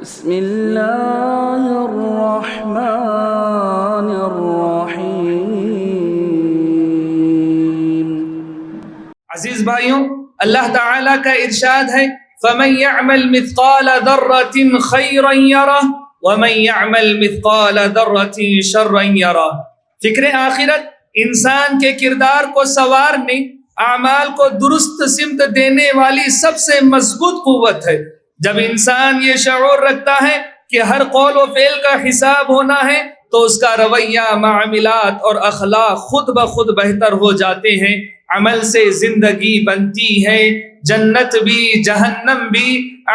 بسم اللہ الرحمن الرحیم۔ عزیز بھائیوں، اللہ تعالیٰ کا ارشاد ہے فَمَنْ يَعْمَلْ مِثْقَالَ ذَرَّةٍ خَيْرًا يَرَهُ وَمَنْ يَعْمَلْ مِثْقَالَ ذَرَّةٍ شَرًّا يَرَهُ۔ فکر آخرت انسان کے کردار کو سنوارنے، اعمال کو درست سمت دینے والی سب سے مضبوط قوت ہے۔ جب انسان یہ شعور رکھتا ہے کہ ہر قول و فعل کا حساب ہونا ہے تو اس کا رویہ، معاملات اور اخلاق خود بخود بہتر ہو جاتے ہیں۔ عمل سے زندگی بنتی ہے، جنت بھی جہنم بھی۔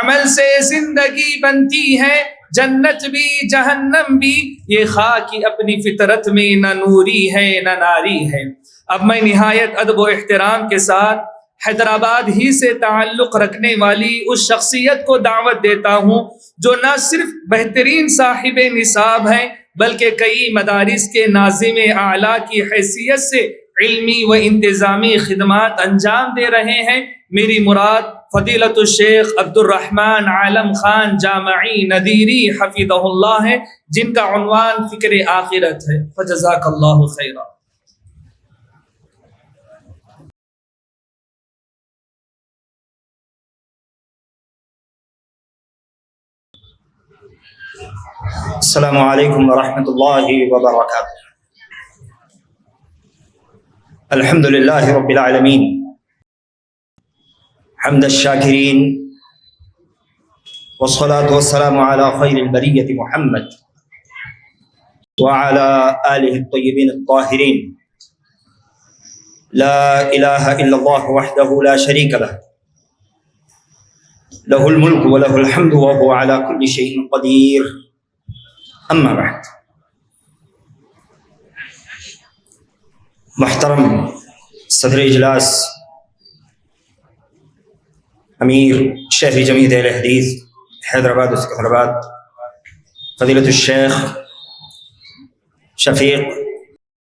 عمل سے زندگی بنتی ہے، جنت بھی جہنم بھی۔ یہ خاک کی اپنی فطرت میں نہ نوری ہے نہ ناری ہے۔ اب میں نہایت ادب و احترام کے ساتھ حیدرآباد ہی سے تعلق رکھنے والی اس شخصیت کو دعوت دیتا ہوں جو نہ صرف بہترین صاحب نصاب ہیں بلکہ کئی مدارس کے ناظم اعلیٰ کی حیثیت سے علمی و انتظامی خدمات انجام دے رہے ہیں۔ میری مراد فضیلت الشیخ عبدالرحمن عالم خان جامعی ندیری حفظہ اللہ ہے، جن کا عنوان فکر آخرت ہے۔ فجزاک اللہ خیرا۔ السلام علیکم ورحمۃ اللہ وبرکاتہ۔ الحمد للہ رب العالمین، حمد الشاکرین، والصلاة والسلام علی خیر البریۃ محمد وعلی آلہ الطیبین الطاہرین۔ لا الہ الا اللہ وحدہ لا شریک لہ، لہ الملک ولہ الحمد وہو علی کل شیء قدیر۔ اما بعد، محترم صدر اجلاس، امیر شہری جمعیت اہل حدیث حیدرآباد و سکندرآباد، فضیلت الشیخ شفیق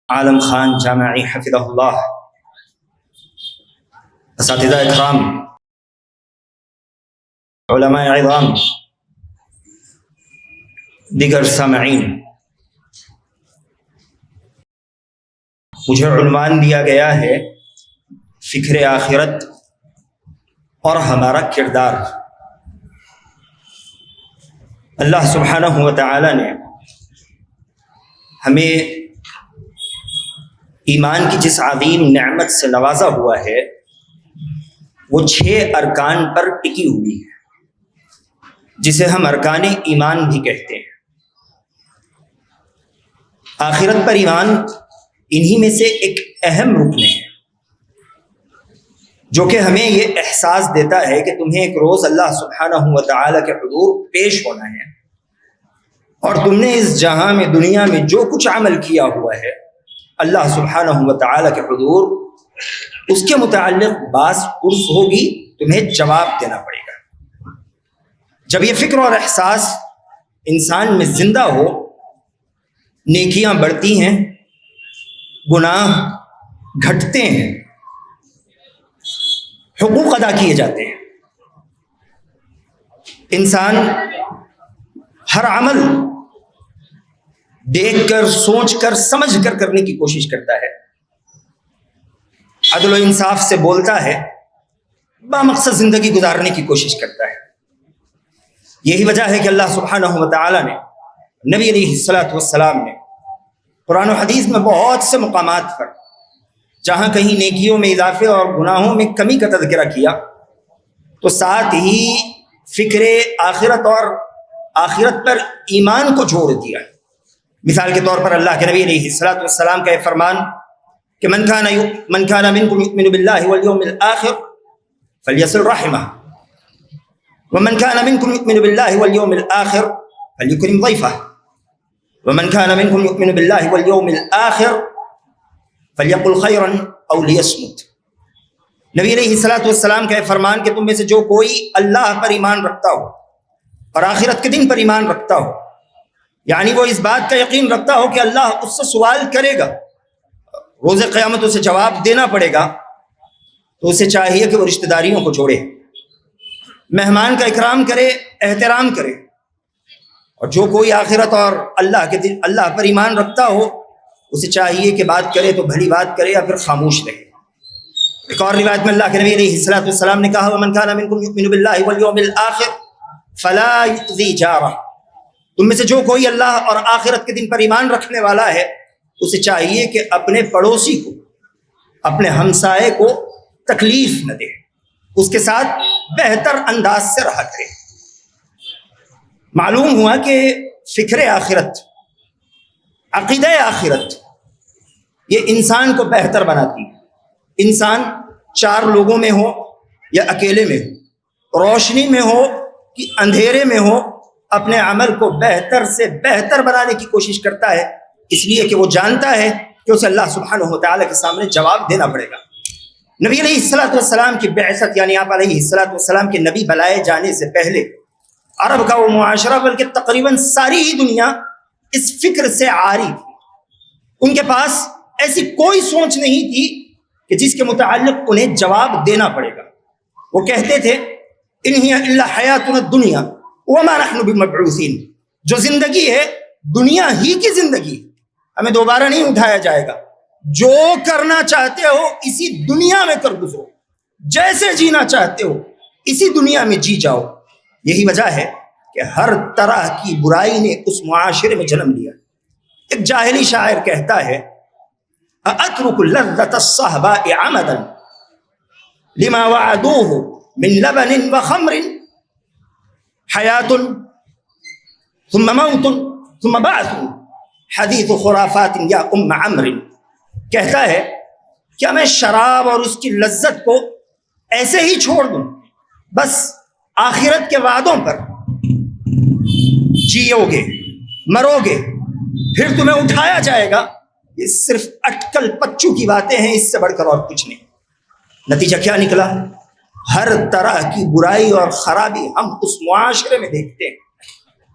عالم خان جامعی حفظہ اللہ، اساتذہ اکرام، علماء عظام، دیگر سامعین، مجھے عنوان دیا گیا ہے فکر آخرت اور ہمارا کردار۔ اللہ سبحانہ و تعالی نے ہمیں ایمان کی جس عظیم نعمت سے نوازا ہوا ہے وہ 6 ارکان پر ٹکی ہوئی ہے، جسے ہم ارکان ایمان بھی کہتے ہیں۔ آخرت پر ایمان انہی میں سے ایک اہم رکن ہے جو کہ ہمیں یہ احساس دیتا ہے کہ تمہیں ایک روز اللہ سبحانہ و تعالی کے حضور پیش ہونا ہے، اور تم نے اس جہاں میں، دنیا میں جو کچھ عمل کیا ہوا ہے اللہ سبحانہ و تعالی کے حضور اس کے متعلق باز پرس ہوگی، تمہیں جواب دینا پڑے گا۔ جب یہ فکر اور احساس انسان میں زندہ ہو، نیکیاں بڑھتی ہیں، گناہ گھٹتے ہیں، حقوق ادا کیے جاتے ہیں، انسان ہر عمل دیکھ کر، سوچ کر، سمجھ کر کرنے کی کوشش کرتا ہے، عدل و انصاف سے بولتا ہے، بامقصد زندگی گزارنے کی کوشش کرتا ہے۔ یہی وجہ ہے کہ اللہ سبحانہ و تعالی نے نبی علیہ السلام نے قرآن و حدیث میں بہت سے مقامات پر جہاں کہیں نیکیوں میں اضافے اور گناہوں میں کمی کا تذکرہ کیا تو ساتھ ہی فکر آخرت اور آخرت پر ایمان کو جوڑ دیا۔ مثال کے طور پر اللہ کے نبی علیہ السلام کا یہ فرمان کہ من کان منکم یؤمن باللہ والیوم الآخر فلیصل رحمہ، ومن كان منكم يؤمن بالله واليوم الآخر فليكرم ضيفه، ومن كان منكم يؤمن بالله واليوم الآخر فليقل خيرا أو ليصمت۔ نبی علیہ السلام کا یہ فرمان کہ تم میں سے جو کوئی اللہ پر ایمان رکھتا ہو اور آخرت کے دن پر ایمان رکھتا ہو، یعنی وہ اس بات کا یقین رکھتا ہو کہ اللہ اس سے سوال کرے گا، روز قیامت اسے جواب دینا پڑے گا، تو اسے چاہیے کہ وہ رشتہ داریوں کو چھوڑے، مہمان کا اکرام کرے، احترام کرے، اور جو کوئی آخرت اور اللہ پر ایمان رکھتا ہو اسے چاہیے کہ بات کرے تو بھلی بات کرے یا پھر خاموش رہے۔ ایک اور روایت میں اللہ کے نبی علیہ الصلوۃ والسلام نے کہا ومن كان منكم يؤمن بالله واليوم الآخر فلا يؤذي جاره، تم میں سے جو کوئی اللہ اور آخرت کے دن پر ایمان رکھنے والا ہے اسے چاہیے کہ اپنے پڑوسی کو، اپنے ہمسائے کو تکلیف نہ دے، اس کے ساتھ بہتر انداز سے رہا کرے۔ معلوم ہوا کہ فکر آخرت، عقیدہ آخرت یہ انسان کو بہتر بناتی ہے۔ انسان چار لوگوں میں ہو یا اکیلے میں ہو، روشنی میں ہو کہ اندھیرے میں ہو، اپنے عمل کو بہتر سے بہتر بنانے کی کوشش کرتا ہے، اس لیے کہ وہ جانتا ہے کہ اسے اللہ سبحانہ و تعالیٰ کے سامنے جواب دینا پڑے گا۔ نبی علیہ الصلوۃ والسلام کی بعثت، یعنی آپ علیہ الصلوۃ والسلام کے نبی بلائے جانے سے پہلے عرب کا وہ معاشرہ، بلکہ تقریباً ساری ہی دنیا اس فکر سے عاری تھی۔ ان کے پاس ایسی کوئی سوچ نہیں تھی کہ جس کے متعلق انہیں جواب دینا پڑے گا۔ وہ کہتے تھے ان ہی الا حیاتنا الدنیا وما نحن بمبعوثین، جو زندگی ہے دنیا ہی کی زندگی، ہمیں دوبارہ نہیں اٹھایا جائے گا، جو کرنا چاہتے ہو اسی دنیا میں کر گزرو، جیسے جینا چاہتے ہو اسی دنیا میں جی جاؤ۔ یہی وجہ ہے کہ ہر طرح کی برائی نے اس معاشرے میں جنم لیا۔ ایک جاہلی شاعر کہتا ہے اَأَتْرُكُ لَذَّةَ الصَّحْبَاءِ عَمَدًا لِمَا وَعَدُوهُ مِن لَبَنٍ وَخَمْرٍ حَيَاةٌ ثُمَّ مَوْتٌ ثُمَّ بَعْثٌ حَدِيثُ خُرَافَاتٍ يَا أُمَّ عَمْرٍ۔ کہتا ہے کیا میں شراب اور اس کی لذت کو ایسے ہی چھوڑ دوں، بس آخرت کے وعدوں پر جیو گے، مرو گے، پھر تمہیں اٹھایا جائے گا، یہ صرف اٹکل پچو کی باتیں ہیں، اس سے بڑھ کر اور کچھ نہیں۔ نتیجہ کیا نکلا؟ ہر طرح کی برائی اور خرابی ہم اس معاشرے میں دیکھتے ہیں۔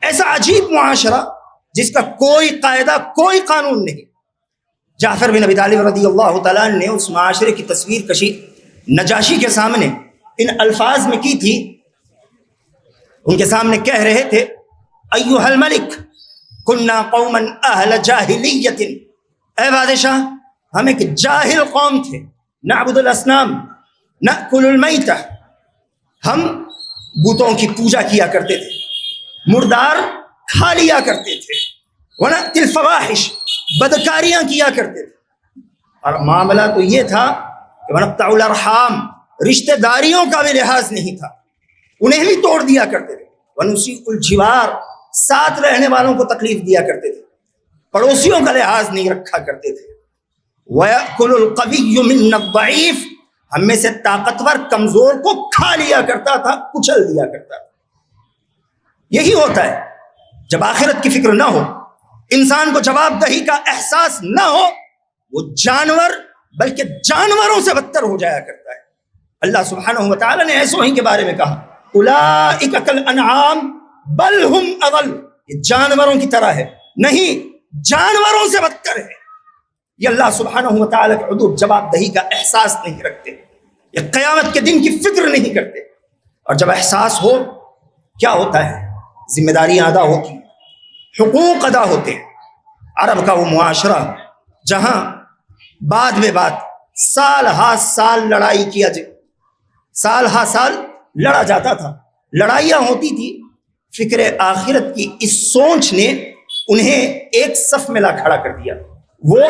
ایسا عجیب معاشرہ جس کا کوئی قاعدہ، کوئی قانون نہیں۔ جعفر بن ابی طالب رضی اللہ تعالیٰ عنہ نے اس معاشرے کی تصویر کشی نجاشی کے سامنے ان الفاظ میں کی تھی۔ ان کے سامنے کہہ رہے تھے ایھا الملک کنا قوما اہل جاہلیت، اے بادشاہ ہم ایک جاہل قوم تھے، نعبد الاصنام نأکل المیتہ، ہم بتوں کی پوجا کیا کرتے تھے، مردار کھا لیا کرتے تھے، ونأتی الفواحش، بدکاریاں کیا کرتے تھے۔ اور معاملہ تو یہ تھا کہ ونقطع الارحام، رشتہ داریوں کا بھی لحاظ نہیں تھا، انہیں بھی توڑ دیا کرتے تھے، ونسیء الجوار، ساتھ رہنے والوں کو تکلیف دیا کرتے تھے، پڑوسیوں کا لحاظ نہیں رکھا کرتے تھے، وَيَأْكُلُ الْقَوِيُّ مِنَّا الضَّعِيفَ، ہم میں سے طاقتور کمزور کو کھا لیا کرتا تھا، کچل دیا کرتا تھا۔ یہی ہوتا ہے جب آخرت کی فکر نہ ہو، انسان کو جواب دہی کا احساس نہ ہو، وہ جانور بلکہ جانوروں سے بدتر ہو جایا کرتا ہے۔ اللہ سبحانہ وتعالی نے ایسوں ہی کے بارے میں کہا اولئک کالانعام بل ہم اضل، یہ جانوروں کی طرح ہے، نہیں جانوروں سے بدتر ہے۔ یہ اللہ سبحانہ وتعالی کے حدود جواب دہی کا احساس نہیں رکھتے، یہ قیامت کے دن کی فکر نہیں کرتے۔ اور جب احساس ہو کیا ہوتا ہے؟ ذمہ داریاں ادا ہوتی ہیں، حقوق ادا ہوتے ہیں۔ عرب کا وہ معاشرہ جہاں بعد میں بعد سال ہا سال لڑائی کیا جائے، سال ہا سال لڑا جاتا تھا، لڑائیاں ہوتی تھی، فکر آخرت کی اس سوچ نے انہیں ایک صف میں لا کھڑا کر دیا۔ وہ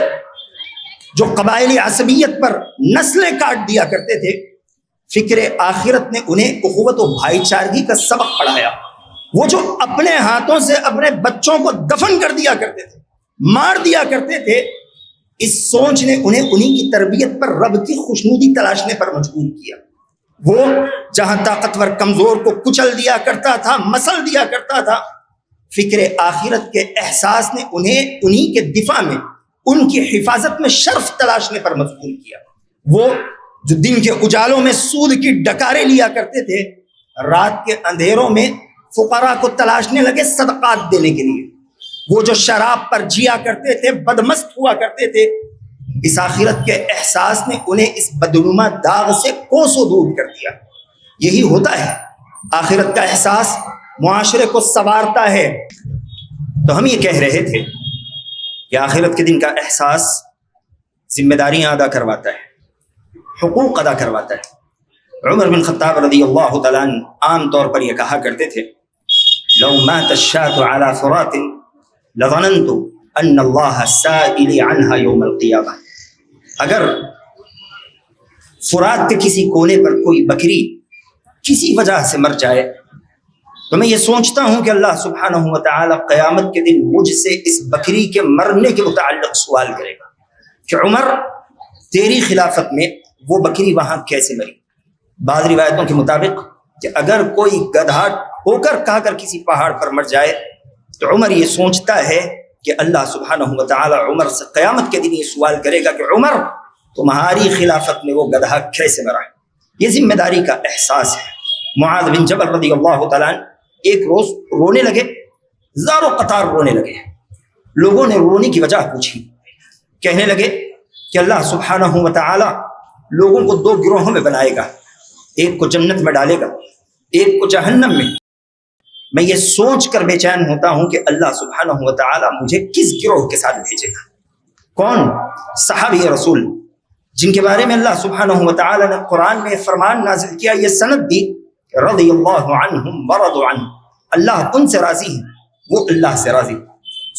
جو قبائلی عصبیت پر نسلیں کاٹ دیا کرتے تھے، فکر آخرت نے انہیں اخوت و بھائی چارگی کا سبق پڑھایا۔ وہ جو اپنے ہاتھوں سے اپنے بچوں کو دفن کر دیا کرتے تھے، مار دیا کرتے تھے، اس سوچ نے انہیں انہی کی تربیت پر رب کی خوشنودی تلاشنے پر مجبور کیا۔ وہ جہاں طاقتور کمزور کو کچل دیا کرتا تھا، مسل دیا کرتا تھا، فکر آخرت کے احساس نے انہیں انہی کے دفاع میں، ان کی حفاظت میں شرف تلاشنے پر مجبور کیا۔ وہ جو دن کے اجالوں میں سود کی ڈکاریں لیا کرتے تھے، رات کے اندھیروں میں فقراء کو تلاشنے لگے صدقات دینے کے لیے۔ وہ جو شراب پر جیا کرتے تھے، بدمست ہوا کرتے تھے، اس آخرت کے احساس نے انہیں اس بدنما داغ سے کوسوں دور کر دیا۔ یہی ہوتا ہے، آخرت کا احساس معاشرے کو سنوارتا ہے، تو ہم یہ کہہ رہے تھے کہ آخرت کے دن کا احساس ذمہ داریاں ادا کرواتا ہے، حقوق ادا کرواتا ہے۔ عمر بن خطاب رضی اللہ تعالیٰ عنہ عام طور پر یہ کہا کرتے تھے لو مات الشاة على فرات لظننت ان اللہ سائلی عنہا یوم القیامہ، اگر فرات کے کسی کونے پر کوئی بکری کسی وجہ سے مر جائے تو میں یہ سوچتا ہوں کہ اللہ سبحانہ و تعالی قیامت کے دن مجھ سے اس بکری کے مرنے کے متعلق سوال کرے گا کہ عمر تیری خلافت میں وہ بکری وہاں کیسے مری۔ بعض روایتوں کے مطابق کہ اگر کوئی گدھا ہو کر کسی پہاڑ پر مر جائے تو عمر یہ سوچتا ہے کہ اللہ سبحانہ و تعالی عمر سے قیامت کے دن یہ سوال کرے گا کہ عمر تمہاری خلافت میں وہ گدھا کیسے مرا۔ یہ ذمہ داری کا احساس ہے۔ معاذ بن جبل رضی اللہ تعالیٰ عنہ ایک روز رونے لگے، زار و قطار رونے لگے۔ لوگوں نے رونے کی وجہ پوچھی، کہنے لگے کہ اللہ سبحانہ و تعالی لوگوں کو دو گروہوں میں بنائے گا، ایک کو جنت میں ڈالے گا، ایک کو جہنم میں۔ میں یہ سوچ کر بے چین ہوتا ہوں کہ اللہ سبحانہ و تعالی مجھے کس گروہ کے ساتھ بھیجے گا۔ کون؟ صحابی رسول جن کے بارے میں اللہ سبحانہ و تعالی نے قرآن میں فرمان نازل کیا، یہ سند دی رضی اللہ عنہم ورضوا عنہ، اللہ ان سے راضی ہے، وہ اللہ سے راضی۔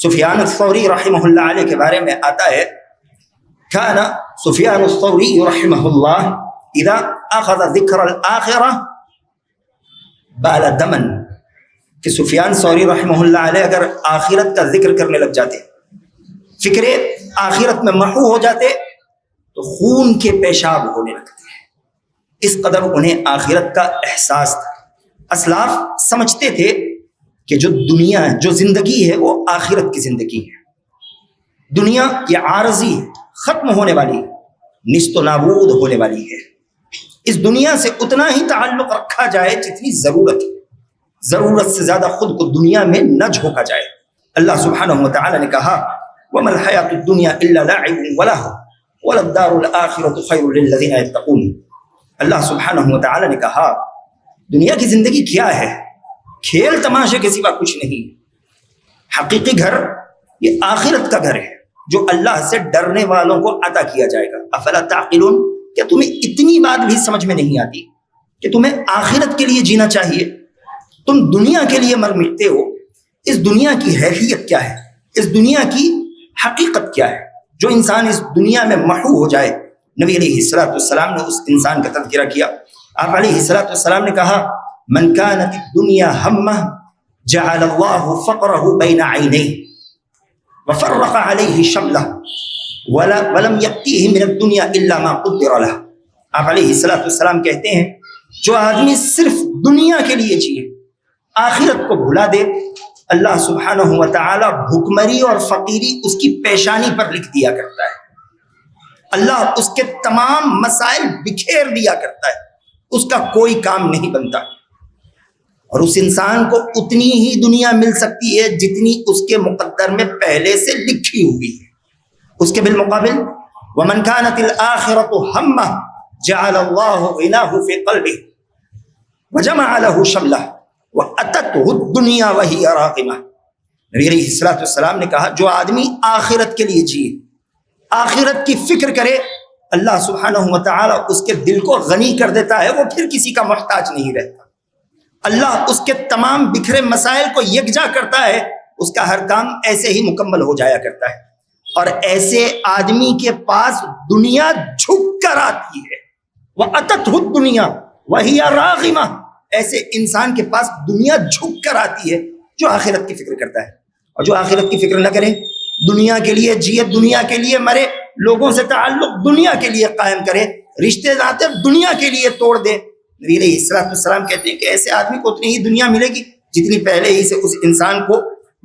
سفیان الثوری رحمہ اللہ علیہ کے بارے میں آتا ہے کان سفیان الثوری رحمہ اللہ اذا اخذ ذکر الآخرہ بال دمن، کہ سفیان ثوری رحمہ اللہ علیہ اگر آخرت کا ذکر کرنے لگ جاتے، فکر آخرت میں محو ہو جاتے تو خون کے پیشاب ہونے لگتے ہیں، اس قدر انہیں آخرت کا احساس تھا۔ اسلاف سمجھتے تھے کہ جو دنیا ہے، جو زندگی ہے، وہ آخرت کی زندگی ہے۔ دنیا یہ عارضی ہے، ختم ہونے والی ہے، نیست و نابود ہونے والی ہے۔ اس دنیا سے اتنا ہی تعلق رکھا جائے جتنی ضرورت ہے، ضرورت سے زیادہ خود کو دنیا میں نہ جھونکا جائے۔ اللہ سبحانہ و تعالی نے کہا وَمَا الْحَيَاةُ الدُّنْيَا إِلَّا لَعِبٌ وَلَهْوٌ وَلَا الدَّارُ الْآخِرَةُ خَيْرٌ لِلَّذِينَ يَتَّقُونَ۔ اللہ سبحانہ و تعالی نے کہا دنیا کی زندگی کیا ہے؟ کھیل تماشے کے سوا کچھ نہیں۔ حقیقی گھر یہ آخرت کا گھر ہے جو اللہ سے ڈرنے والوں کو عطا کیا جائے گا۔ افلا تعقلون، کیا تمہیں اتنی بات بھی سمجھ میں نہیں آتی کہ تمہیں آخرت کے لیے جینا چاہیے؟ تم دنیا کے لیے مر مٹتے ہو۔ اس دنیا کی حیثیت کیا ہے؟ اس دنیا کی حقیقت کیا ہے؟ جو انسان اس دنیا میں محو ہو جائے، نبی علیہ الصلوۃ والسلام نے اس انسان کا تذکرہ کیا۔ آپ علیہ الصلوۃ والسلام نے کہا من كانت الدنيا همه جعل الله فقره بين عينيه وفرق عليه شمله ولم يأتيه من الدنيا الا ما قدر له۔ آپ علیہ الصلوۃ والسلام کہتے ہیں جو آدمی صرف دنیا کے لیے جیے، آخرت کو بھلا دے، اللہ سبحانہ و تعالی بھوکمری اور فقیری اس کی پیشانی پر لکھ دیا کرتا ہے۔ اللہ اس کے تمام مسائل بکھیر دیا کرتا ہے، اس کا کوئی کام نہیں بنتا، اور اس انسان کو اتنی ہی دنیا مل سکتی ہے جتنی اس کے مقدر میں پہلے سے لکھی ہوئی ہے۔ اس کے بالمقابل وَمَنْ كَانَتِ الْآخِرَةُ هَمَّهُ جَعَلَ اللَّهُ غِنَاهُ فِي قَلْبِهِ وَجَمَعَ لَهُ شَمْلَهُ وَأَتَتْهُ الدُّنْيَا وَهِيَ رَاغِمَةٌ۔ نبی علیہ الصلوۃ والسلام نے کہا جو آدمی آخرت کے لیے جیے، آخرت کی فکر کرے، اللہ سبحانہ و تعالی اس کے دل کو غنی کر دیتا ہے، وہ پھر کسی کا محتاج نہیں رہتا۔ اللہ اس کے تمام بکھرے مسائل کو یکجا کرتا ہے، اس کا ہر کام ایسے ہی مکمل ہو جایا کرتا ہے، اور ایسے آدمی کے پاس دنیا جھک کر آتی ہے۔ وَأَتَتْهُ الدُّنْيَا وَهِيَ رَاغِمَةٌ، ایسے انسان کے پاس دنیا جھک کر آتی ہے جو آخرت کی فکر کرتا ہے، اور جو آخرت کی فکر نہ کرے، دنیا کے لیے جیے، دنیا کے لیے مرے، لوگوں سے تعلق دنیا کے لیے قائم کرے، رشتے ناطے دنیا کے لیے توڑ دے۔ نبی علیہ الصلوۃ والسلام کہتے ہیں کہ ایسے آدمی کو اتنی ہی دنیا ملے گی جتنی پہلے ہی سے اس انسان کو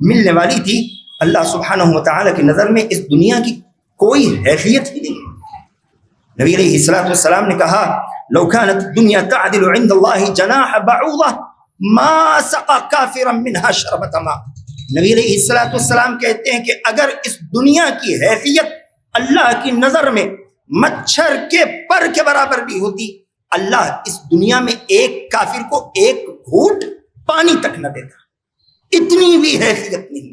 ملنے والی تھی۔ اللہ سبحانہ و تعالی کی نظر میں اس دنیا کی کوئی حیثیت ہی نہیں ہے۔ نبی علیہ الصلوۃ والسلام نے کہا لو كانت الدنيا تعدل عند الله جناح بعوضة ما سقى كافرا منها شربة ماء۔ نبی علیہ الصلوۃ والسلام کہتے ہیں کہ اگر اس دنیا کی حیثیت اللہ کی نظر میں مچھر کے پر کے برابر بھی ہوتی، اللہ اس دنیا میں ایک کافر کو ایک گھونٹ پانی تک نہ دیتا۔ اتنی بھی حیثیت نہیں۔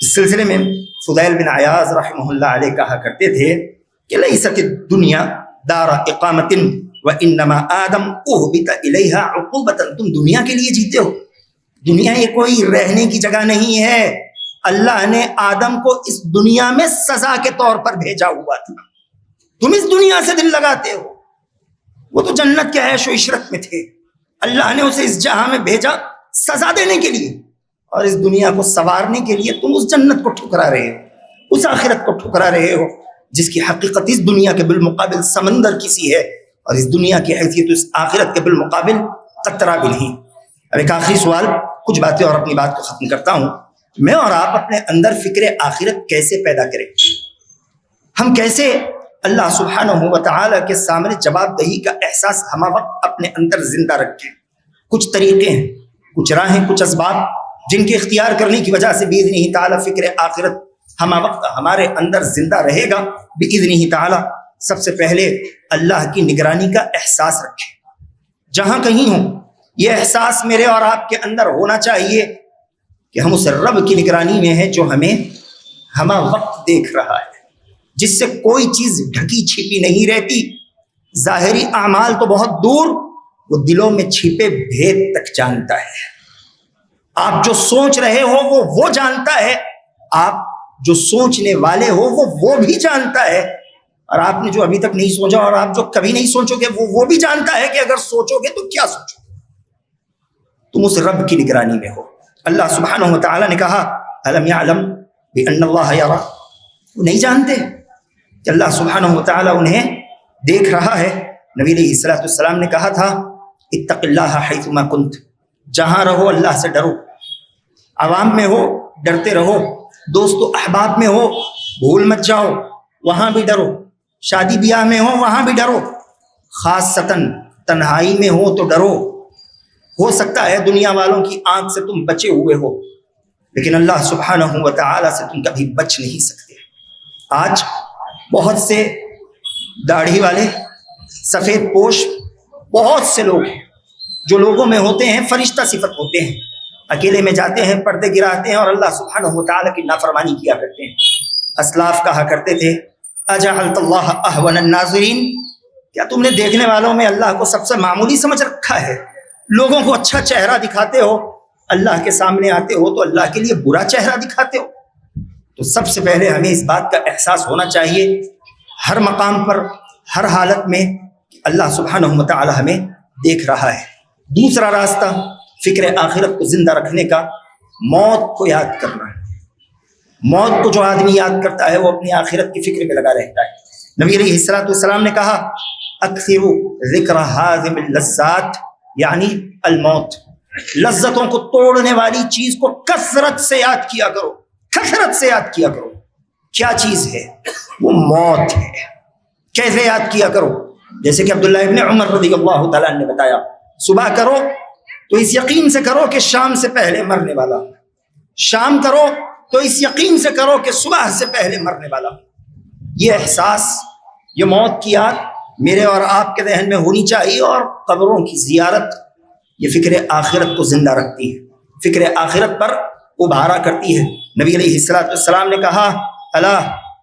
اس سلسلے میں فضیل بن عیاض رحمہ اللہ علیہ کہا کرتے تھے کہ لیست الدنیا دار اقامت وانما آدم اہبط الیہا عقوبۃ، تم دنیا کے لیے جیتے ہو، دنیا یہ کوئی رہنے کی جگہ نہیں ہے، اللہ نے آدم کو اس دنیا میں سزا کے طور پر بھیجا ہوا تھا، تم اس دنیا سے دل لگاتے ہو، وہ تو جنت کے عیش و عشرت میں تھے، اللہ نے اسے اس جہاں میں بھیجا سزا دینے کے لیے، اور اس دنیا کو سنوارنے کے لیے تم اس جنت کو ٹھکرا رہے ہو، اس آخرت کو ٹھکرا رہے ہو جس کی حقیقت اس دنیا کے بالمقابل سمندر کی سی ہے، اور اس دنیا کی حیثیت اس آخرت کے بالمقابل قطرہ بھی نہیں۔ اب ایک آخری سوال، کچھ باتیں اور اپنی بات کو ختم کرتا ہوں۔ میں اور آپ اپنے اندر فکر آخرت کیسے پیدا کریں؟ ہم کیسے اللہ سبحانہ و تعالیٰ کے سامنے جواب دہی کا احساس ہمہ وقت اپنے اندر زندہ رکھیں؟ کچھ طریقے ہیں، کچھ راہیں، کچھ اسباب جن کے اختیار کرنے کی وجہ سے باذنہ تعالیٰ فکر آخرت ہمہ وقت ہمارے اندر زندہ رہے گا باذنہ تعالیٰ۔ سب سے پہلے اللہ کی نگرانی کا احساس رکھیں، جہاں کہیں ہوں یہ احساس میرے اور آپ کے اندر ہونا چاہیے کہ ہم اس رب کی نگرانی میں ہیں جو ہمیں ہمہ وقت دیکھ رہا ہے، جس سے کوئی چیز ڈھکی چھپی نہیں رہتی، ظاہری اعمال تو بہت دور، وہ دلوں میں چھپے بھید تک جانتا ہے۔ آپ جو سوچ رہے ہو وہ جانتا ہے، آپ جو سوچنے والے ہو وہ بھی جانتا ہے، اور آپ نے جو ابھی تک نہیں سوچا اور آپ جو کبھی نہیں سوچو گے وہ بھی جانتا ہے کہ اگر سوچو گے تو کیا سوچو گے۔ تم اس رب کی نگرانی میں ہو۔ اللہ سبحانہ و تعالیٰ نے کہا الم یعلم بان اللہ یری، وہ نہیں جانتے کہ اللہ سبحانہ و تعالیٰ انہیں دیکھ رہا ہے۔ نبی علیہ الصلوۃ والسلام نے کہا تھا اتق اللہ حیثما کنت، جہاں رہو اللہ سے ڈرو، عوام میں ہو ڈرتے رہو، دوست و احباب میں ہو بھول مت جاؤ وہاں بھی ڈرو، شادی بیاہ میں ہو وہاں بھی ڈرو، خاصتاً تنہائی میں ہو تو ڈرو۔ ہو سکتا ہے دنیا والوں کی آنکھ سے تم بچے ہوئے ہو، لیکن اللہ سبحانہ و تعالیٰ سے تم کبھی بچ نہیں سکتے۔ آج بہت سے داڑھی والے، سفید پوش بہت سے لوگ ہیں جو لوگوں میں ہوتے ہیں فرشتہ صفت ہوتے ہیں، اکیلے میں جاتے ہیں، پردے گراتے ہیں اور اللہ سبحانہ و تعالیٰ کی نافرمانی کیا کرتے ہیں۔ اسلاف کہا کرتے تھے اجعلت اللہ اہون الناظرین، کیا تم نے دیکھنے والوں میں اللہ کو سب سے معمولی سمجھ رکھا ہے؟ لوگوں کو اچھا چہرہ دکھاتے ہو، اللہ کے سامنے آتے ہو تو اللہ کے لیے برا چہرہ دکھاتے ہو۔ تو سب سے پہلے ہمیں اس بات کا احساس ہونا چاہیے ہر مقام پر، ہر حالت میں، کہ اللہ سبحانہ و تعالی ہمیں دیکھ رہا ہے۔ دوسرا راستہ فکر آخرت کو زندہ رکھنے کا، موت کو یاد کرنا ہے۔ موت کو جو آدمی یاد کرتا ہے وہ اپنی آخرت کی فکر میں لگا رہتا ہے۔ نبی علیہ الصلوۃ والسلام نے کہا اکثروا ذکر ہاضم اللذات، یعنی الموت، لذتوں کو توڑنے والی چیز کو کثرت سے یاد کیا کرو، کثرت سے یاد کیا کرو۔ کیا چیز ہے؟ وہ موت ہے۔ کیسے یاد کیا کرو؟ جیسے کہ عبداللہ ابن عمر رضی اللہ تعالیٰ نے بتایا، صبح کرو تو اس یقین سے کرو کہ شام سے پہلے مرنے والا، شام کرو تو اس یقین سے کرو کہ صبح سے پہلے مرنے والا۔ یہ احساس، یہ موت کی یاد میرے اور آپ کے ذہن میں ہونی چاہیے، اور قبروں کی زیارت یہ فکر آخرت کو زندہ رکھتی ہے، فکر آخرت پر ابھارا کرتی ہے۔ نبی علیہ الصلوۃ والسلام نے کہا الا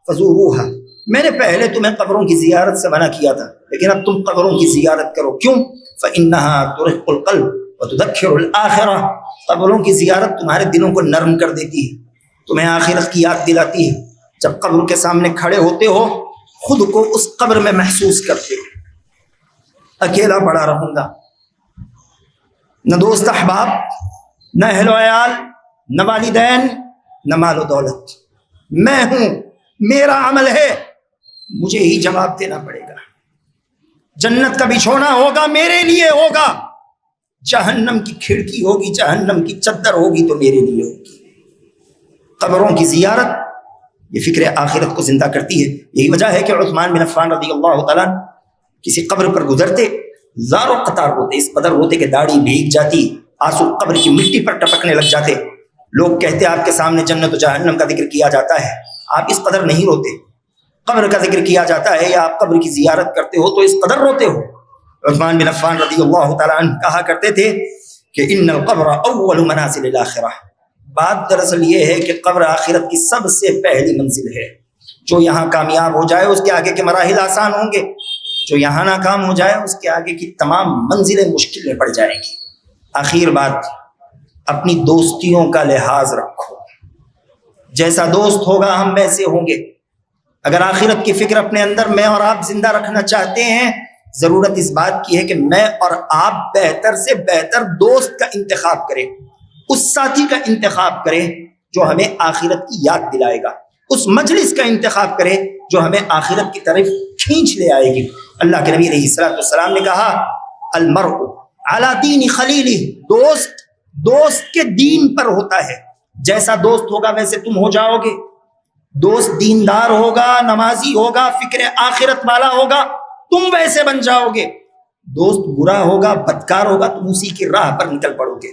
فزوروها، میں نے پہلے تمہیں قبروں کی زیارت سے منع کیا تھا، لیکن اب تم قبروں کی زیارت کرو۔ کیوں؟ فإنها ترق القلب وتذكر الآخرة، قبروں کی زیارت تمہارے دلوں کو نرم کر دیتی ہے، تمہیں آخرت کی یاد دلاتی ہے۔ جب قبر کے سامنے کھڑے ہوتے ہو خود کو اس قبر میں محسوس کرتے ہو، اکیلا پڑا رہوں گا، نہ دوست احباب، نہ اہل و عیال، نہ والدین، نہ مال و دولت، میں ہوں، میرا عمل ہے، مجھے ہی جواب دینا پڑے گا۔ جنت کا بچھونا ہوگا میرے لیے ہوگا، جہنم کی کھڑکی ہوگی، جہنم کی چادر ہوگی تو میرے لیے ہوگی۔ قبروں کی زیارت یہ فکر آخرت کو زندہ کرتی ہے۔ یہی وجہ ہے کہ عثمان بن عفان رضی اللہ تعالیٰ کسی قبر پر گزرتے، زار و قطار روتے، اس قدر روتے کہ داڑھی بھیگ جاتی، آنسو قبر کی مٹی پر ٹپکنے لگ جاتے۔ لوگ کہتے آپ کے سامنے جنت و جہنم کا ذکر کیا جاتا ہے، آپ اس قدر نہیں روتے، قبر کا ذکر کیا جاتا ہے یا آپ قبر کی زیارت کرتے ہو تو اس قدر روتے ہو۔ عثمان بن عفان رضی اللہ تعالیٰ عنہ کہا کرتے تھے کہ ان القبر اول منازل الاخرہ، بات دراصل یہ ہے کہ قبر آخرت کی سب سے پہلی منزل ہے. جو یہاں کامیاب ہو جائے اس کے آگے کے مراحل آسان ہوں گے، جو یہاں ناکام ہو جائے اس کے آگے کی تمام منزلیں مشکل میں پڑ جائیں گی. آخر بات، اپنی دوستیوں کا لحاظ رکھو. جیسا دوست ہوگا ہم ویسے ہوں گے. اگر آخرت کی فکر اپنے اندر میں اور آپ زندہ رکھنا چاہتے ہیں، ضرورت اس بات کی ہے کہ میں اور آپ بہتر سے بہتر دوست کا انتخاب کریں، اس ساتھی کا انتخاب کریں جو ہمیں آخرت کی یاد دلائے گا، اس مجلس کا انتخاب کریں جو ہمیں آخرت کی طرف کھینچ لے آئے گی. اللہ کے نبی علیہ السلام نے کہا المرء علی دین خلیلہ، دوست کے دین پر ہوتا ہے. جیسا دوست ہوگا ویسے تم ہو جاؤ گے. دوست دیندار ہوگا، نمازی ہوگا، فکر آخرت والا ہوگا، تم ویسے بن جاؤ گے. دوست برا ہوگا، بدکار ہوگا، تم اسی کی راہ پر نکل پڑو گے.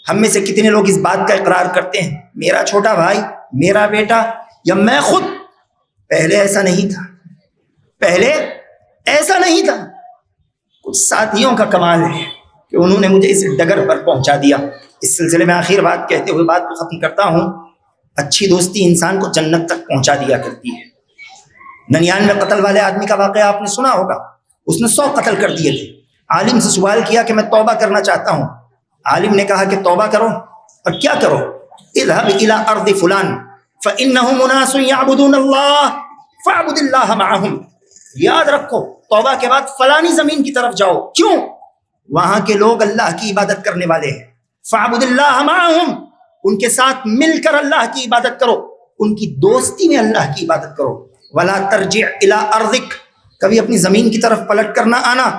ہم میں سے کتنے لوگ اس بات کا اقرار کرتے ہیں، میرا چھوٹا بھائی، میرا بیٹا یا میں خود پہلے ایسا نہیں تھا، پہلے ایسا نہیں تھا. کچھ ساتھیوں کا کمال ہے کہ انہوں نے مجھے اس ڈگر پر پہنچا دیا. اس سلسلے میں آخر بات کہتے ہوئے بات کو ختم کرتا ہوں. اچھی دوستی انسان کو جنت تک پہنچا دیا کرتی ہے. 99 قتل والے آدمی کا واقعہ آپ نے سنا ہوگا. اس نے 100 قتل کر دیے تھے. عالم سے سوال کیا کہ میں توبہ کرنا چاہتا ہوں. عالم نے کہا کہ توبہ کرو، اور کیا کرو؟ اذهب الى ارض فلان فانهم اناس يعبدون الله فاعبد الله معهم. یاد رکھو، توبہ کے بعد فلانی زمین کی طرف جاؤ. کیوں؟ وہاں کے لوگ اللہ کی عبادت کرنے والے ہیں. فاعبد الله معهم، ان کے ساتھ مل کر اللہ کی عبادت کرو، ان کی دوستی میں اللہ کی عبادت کرو. ولا ترجع الى ارضک، کبھی اپنی زمین کی طرف پلٹ کر نہ آنا.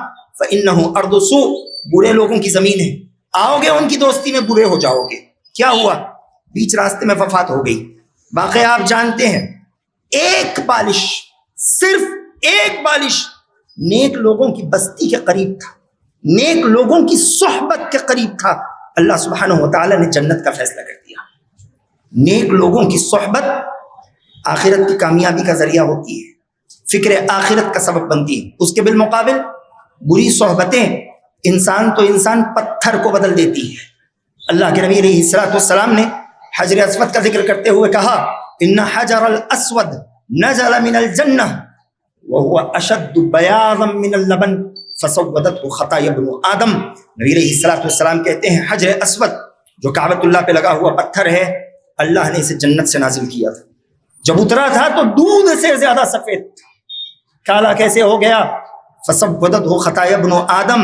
فانه ارض سوء، برے لوگوں کی زمین ہے. آؤ گے ان کی دوستی میں برے ہو جاؤ گے. کیا ہوا؟ بیچ راستے میں وفات ہو گئی. واقعہ آپ جانتے ہیں. ایک بالش، صرف ایک بالش نیک لوگوں کی بستی کے قریب تھا، نیک لوگوں کی صحبت کے قریب تھا. اللہ سبحانہ و تعالیٰ نے جنت کا فیصلہ کر دیا. نیک لوگوں کی صحبت آخرت کی کامیابی کا ذریعہ ہوتی ہے، فکر آخرت کا سبب بنتی ہے. اس کے بالمقابل بری صحبتیں انسان پتھر کو بدل دیتی ہے. اللہ کے نبی علیہ السلام نے حجر اسود کا ذکر کرتے ہوئے کہا ان حجر الاسود نزل من الجنہ وهو اشد بیاضا من اللبن فسودته خطایا ابن آدم. نبی علیہ السلام کہتے ہیں حجر اسود جو کعبۃ اللہ پہ لگا ہوا پتھر ہے، اللہ نے اسے جنت سے نازل کیا تھا. جب اترا تھا تو دودھ سے زیادہ سفید تھا. کالا کیسے ہو گیا؟ فسودته خطایا ابن آدم،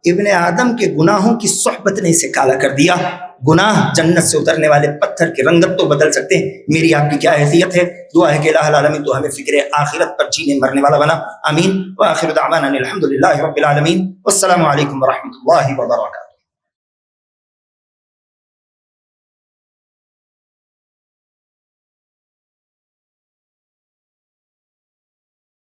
ابن آدم کے گناہوں کی صحبت نے اسے کالا کر دیا. گناہ جنت سے اترنے والے پتھر کی رنگت تو بدل سکتے ہیں، میری آپ کی کیا حیثیت ہے؟ دعا ہے کہ الہ العالمین تو ہمیں فکر آخرت پر جینے مرنے والا بنا. آمین. وآخر دعوانا الحمدللہ رب العالمین. والسلام علیکم ورحمۃ اللہ وبرکاتہ.